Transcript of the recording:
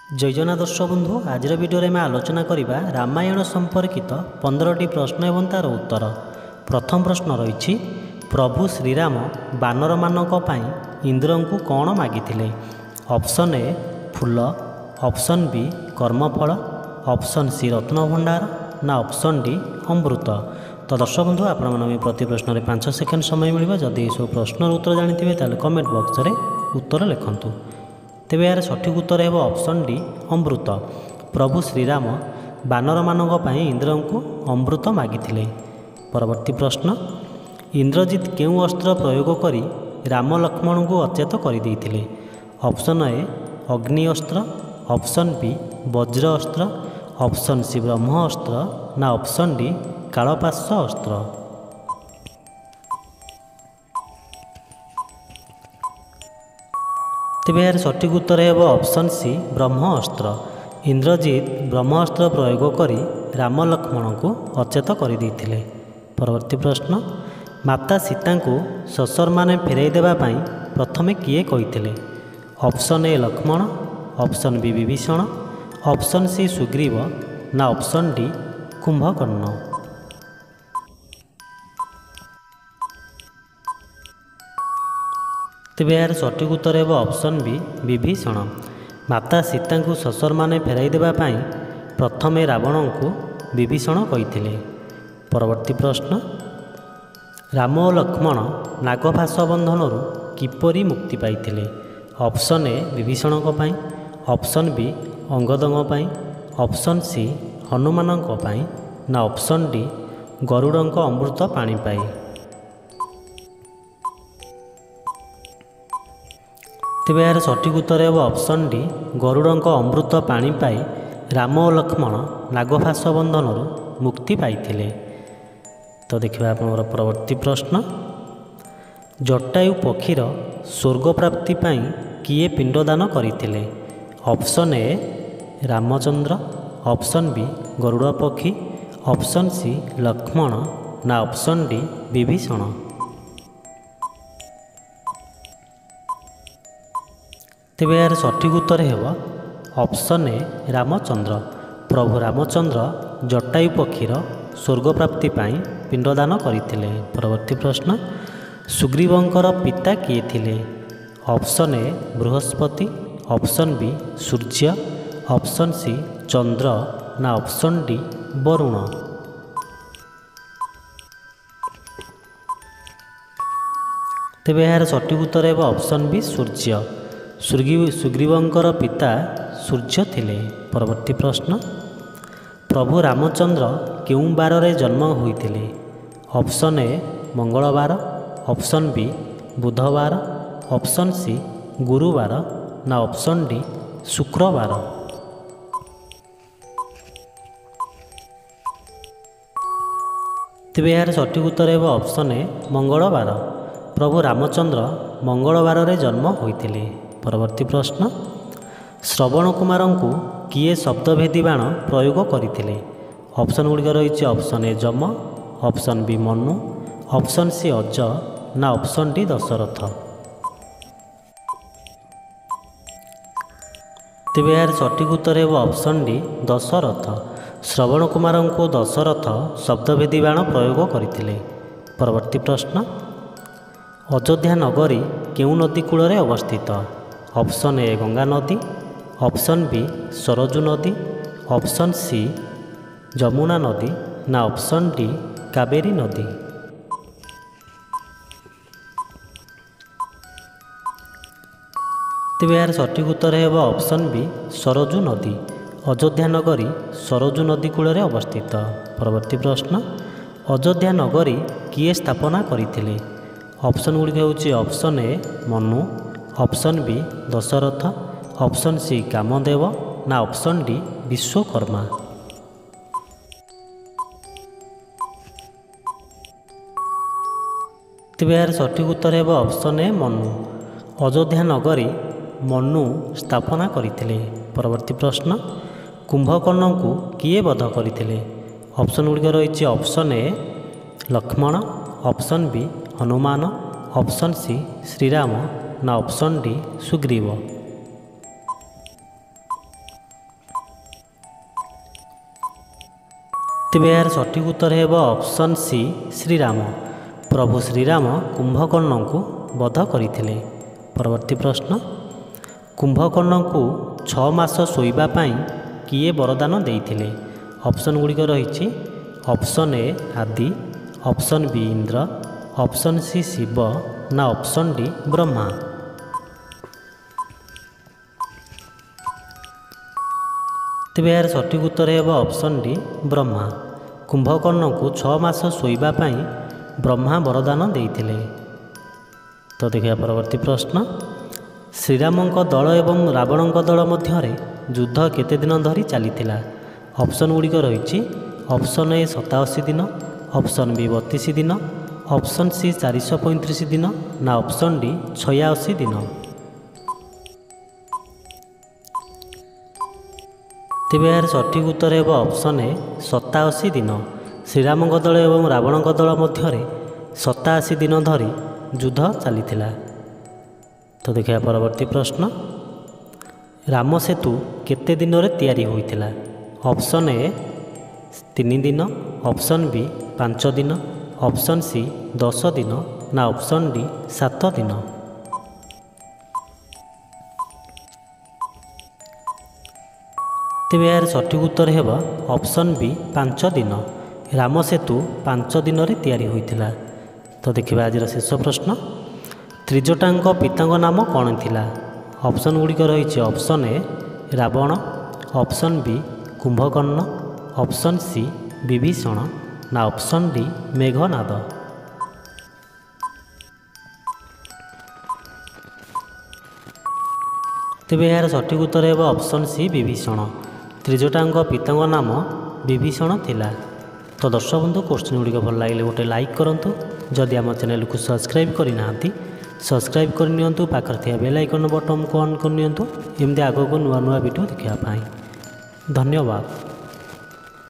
जयजना दर्शक बंधु आज भिडियो में आलोचना करवा रामायण संपर्कित 15टी प्रश्न एवं तार उत्तर। प्रथम प्रश्न रही प्रभु श्रीराम बानर मानक इंद्र को कौन मागिथिले? ऑप्शन ए फूल, ऑप्शन बी कर्मफल, ऑप्शन सी रत्न भंडार ना ऑप्शन डी अमृत। तो दर्शक बंधु आपण प्रति प्रश्न में 5 सेकेंड समय मिल। जदि सब प्रश्नर उत्तर जानी तेल कमेंट बॉक्स में उत्तर लिखंतु। तेबे यार सठिक उत्तर है ऑप्शन डी अमृत। प्रभु श्रीराम बानर मानक इंद्र को अमृत मागिथिले। परवर्ती प्रश्न इंद्रजित केउं अस्त्र प्रयोग करी राम लक्ष्मण को अचेत कर? ऑप्शन ए अग्नि अस्त्र, ऑप्शन बी वज्र अस्त्र, ऑप्शन सी ब्रह्म अस्त्र ना ऑप्शन डी कालपाश अस्त्र। तेबे यार सठिक उत्तर है ऑप्शन सी ब्रह्म अस्त्र। इंद्रजित ब्रह्मास्त्र प्रयोग करी राम लक्ष्मण को अचेत कर। परवर्ती प्रश्न माता सीता को ससुर माने फेराई देबा पई प्रथमे किए कहिथिले? Option A Lakshman, option B Vibhishan, option C Sugriv ना ऑप्शन डी कुंभकर्ण। तेबे यार सठिक उत्तर है ऑप्शन बी विभीषण। माता सीता को ससुर माने फेराई देबा पई प्रथमे रावण को विभीषण कहिथिले। परवर्ती प्रश्न राम और लक्ष्मण नागफास बंधन किपरि मुक्ति पाइथिले? ऑप्शन ए विभीषण पई, ऑप्शन बी अंगदों पई, ऑप्शन सी हनुमान पई ना ऑप्शन डी गरुड़ अमृत पाणी पाई। तेबे यार सठिक उत्तर है ऑप्शन डी गरुड़ अमृत पाणी पाई राम और लक्ष्मण नागफास बंधन मुक्ति पाइथिले। तो देखिए आप परवर्ती प्रश्न जटायु पक्षीर स्वर्ग प्राप्ति पाई किए पिंडदान करथिले? Option A Ramchandra, option B Garuda पक्षी, ऑप्शन सी लक्ष्मण ना ऑप्शन डी विभीषण। तेबे यार सठिक उत्तर है ऑप्शन ए रामचंद्र। प्रभु रामचंद्र जटायु पक्षीर स्वर्ग प्राप्ति पाई पिंडदान करथिले। परवर्ती प्रश्न सुग्रीवंकर पिता किए थिले? Option A Brihaspati, option B Surya, option C Chandra ना ऑप्शन डी वरुण। तेबे यार सठिक उत्तर है ऑप्शन बी सूर्य। सुग्रीवंकर पिता सूर्य थिले। परवर्ती प्रश्न प्रभु रामचंद्र केउं बार रे जन्म होइथिले? ऑप्शन ए मंगलवार, ऑप्शन बी बुधवार, ऑप्शन सी गुरुवार ना ऑप्शन डी शुक्रवार। तेबे यार सठिक उत्तर है ऑप्शन ए मंगलवार। प्रभु रामचंद्र मंगलवार रे जन्म होइथिले। परवर्ती प्रश्न श्रवण कुमार को किए शब्दभेदी बाण प्रयोग करथिले? ऑप्शन गुड़िक रही option A Yama, option B Manu, option C Aja ना ऑप्शन डी दशरथ। तेबे यार सठिक उत्तर है ऑप्शन डी दशरथ। श्रवण कुमार को दशरथ शब्दभेदी बाण प्रयोग करथिले। परवर्ती प्रश्न अयोध्या नगरी केउं नदी कूल अवस्थित? ऑप्शन ए गंगा नदी, ऑप्शन बी सरजू नदी, ऑप्शन सी जमुना नदी ना ऑप्शन डी कावेरी नदी। तेबे यार सठिक उत्तर है ऑप्शन बी सरजू नदी। अयोध्या नगरी सरजू नदी कूल अवस्थित। परवर्ती प्रश्न अयोध्या नगरी किए स्थापना करथिले? ऑप्शन गुड़िक हूँ option A Manu, option B Dasharath, option C Kamadev ना ऑप्शन डी विश्वकर्मा। तेबे यार सठिक उत्तर है ऑप्शन ए मनु। अयोध्या नगरी मनु स्थापना करथिले। परवर्ती प्रश्न कुंभकर्ण को किए वध करथिले? ऑप्शन गुड़िक रही option A Lakshman, option B Hanuman, option C Shriram ना ऑप्शन डी सुग्रीव। ତେବେ ଏହାର ସଠିକ୍ ଉତ୍ତର ହେବ ଅପସନ୍ ସି ଶ୍ରୀରାମ। ପ୍ରଭୁ ଶ୍ରୀରାମ କୁମ୍ଭକର୍ଣ୍ଣଙ୍କୁ ବଧ କରିଥିଲେ। ପରବର୍ତ୍ତୀ ପ୍ରଶ୍ନ, କୁମ୍ଭକର୍ଣ୍ଣଙ୍କୁ 6 ମାସ ଶୋଇବା ପାଇଁ କିଏ ବରଦାନ ଦେଇଥିଲେ? ଅପସନ୍ ଗୁଡ଼ିକ ରହିଛି ଅପସନ୍ ଏ ଆଦି, option B Indra, option C Shiva ନା ଅପସନ୍ ଡି ବ୍ରହ୍ମା। ତେବେ ଏହାର ସଠିକ୍ ଉତ୍ତର ହେବ ଅପସନ୍ ଡି ବ୍ରହ୍ମା। କୁମ୍ଭକର୍ଣ୍ଣଙ୍କୁ 6 ମାସ ଶୋଇବା ପାଇଁ ବ୍ରହ୍ମା ବରଦାନ ଦେଇଥିଲେ। ତ ଦେଖିବା ପରବର୍ତ୍ତୀ ପ୍ରଶ୍ନ, ଶ୍ରୀରାମଙ୍କ ଦଳ ଏବଂ ରାବଣଙ୍କ ଦଳ ମଧ୍ୟରେ ଯୁଦ୍ଧ କେତେ ଦିନ ଧରି ଚାଲିଥିଲା? ଅପସନ୍ ଗୁଡ଼ିକ ରହିଛି ଅପସନ୍ ଏ 87 ଦିନ, ଅପସନ୍ ବି 32 ଦିନ, ଅପସନ୍ ସି 435 ଦିନ ନା ଅପସନ୍ ଡି 86 ଦିନ। ତେବେ ଏହାର ସଠିକ୍ ଉତ୍ତର ହେବ ଅପସନ୍ ଏ 87 ଦିନ। ଶ୍ରୀରାମଙ୍କ ଦଳ ଏବଂ ରାବଣଙ୍କ ଦଳ ମଧ୍ୟରେ 87 ଦିନ ଧରି ଯୁଦ୍ଧ ଚାଲିଥିଲା। ତ ଦେଖିବା ପରବର୍ତ୍ତୀ ପ୍ରଶ୍ନ, ରାମ ସେତୁ କେତେ ଦିନରେ ତିଆରି ହୋଇଥିଲା? ଅପସନ୍ ଏ 3 ଦିନ, ଅପସନ୍ ବି 5 ଦିନ, ଅପସନ୍ ସି 10 ଦିନ ନା ଅପସନ୍ ଡି 7 ଦିନ। ତେବେ ଏହାର ସଠିକ୍ ଉତ୍ତର ହେବ ଅପସନ୍ ବି 5 ଦିନ। ରାମ ସେତୁ 5 ଦିନରେ ତିଆରି ହୋଇଥିଲା। ତ ଦେଖିବା ଆଜିର ଶେଷ ପ୍ରଶ୍ନ, ତ୍ରିଜଟାଙ୍କ ପିତାଙ୍କ ନାମ କ'ଣ ଥିଲା? ଅପସନ୍ ଗୁଡ଼ିକ ରହିଛି option A Ravana, option B Kumbhakarna, option C Vibhishana ନା ଅପସନ୍ ଡି ମେଘନାଦ। ତେବେ ଏହାର ସଠିକ୍ ଉତ୍ତର ହେବ ଅପସନ୍ ସି ବିଭୀଷଣ। ତ୍ରିଜଟାଙ୍କ ପିତାଙ୍କ ନାମ ବିଭୀଷଣ ଥିଲା। ତ ଦର୍ଶକ ବନ୍ଧୁ, କୋଶ୍ଚିନ୍ ଗୁଡ଼ିକ ଭଲ ଲାଗିଲେ ଗୋଟେ ଲାଇକ୍ କରନ୍ତୁ। ଯଦି ଆମ ଚ୍ୟାନେଲକୁ ସବସ୍କ୍ରାଇବ୍ କରିନାହାନ୍ତି ସବସ୍କ୍ରାଇବ୍ କରିନିଅନ୍ତୁ। ପାଖରେ ଥିବା ବେଲ୍ ଆଇକନ୍ ବଟନ୍କୁ ଅନ୍ କରିନିଅନ୍ତୁ, ଏମିତି ଆଗକୁ ନୂଆ ନୂଆ ଭିଡ଼ିଓ ଦେଖିବା ପାଇଁ। ଧନ୍ୟବାଦ।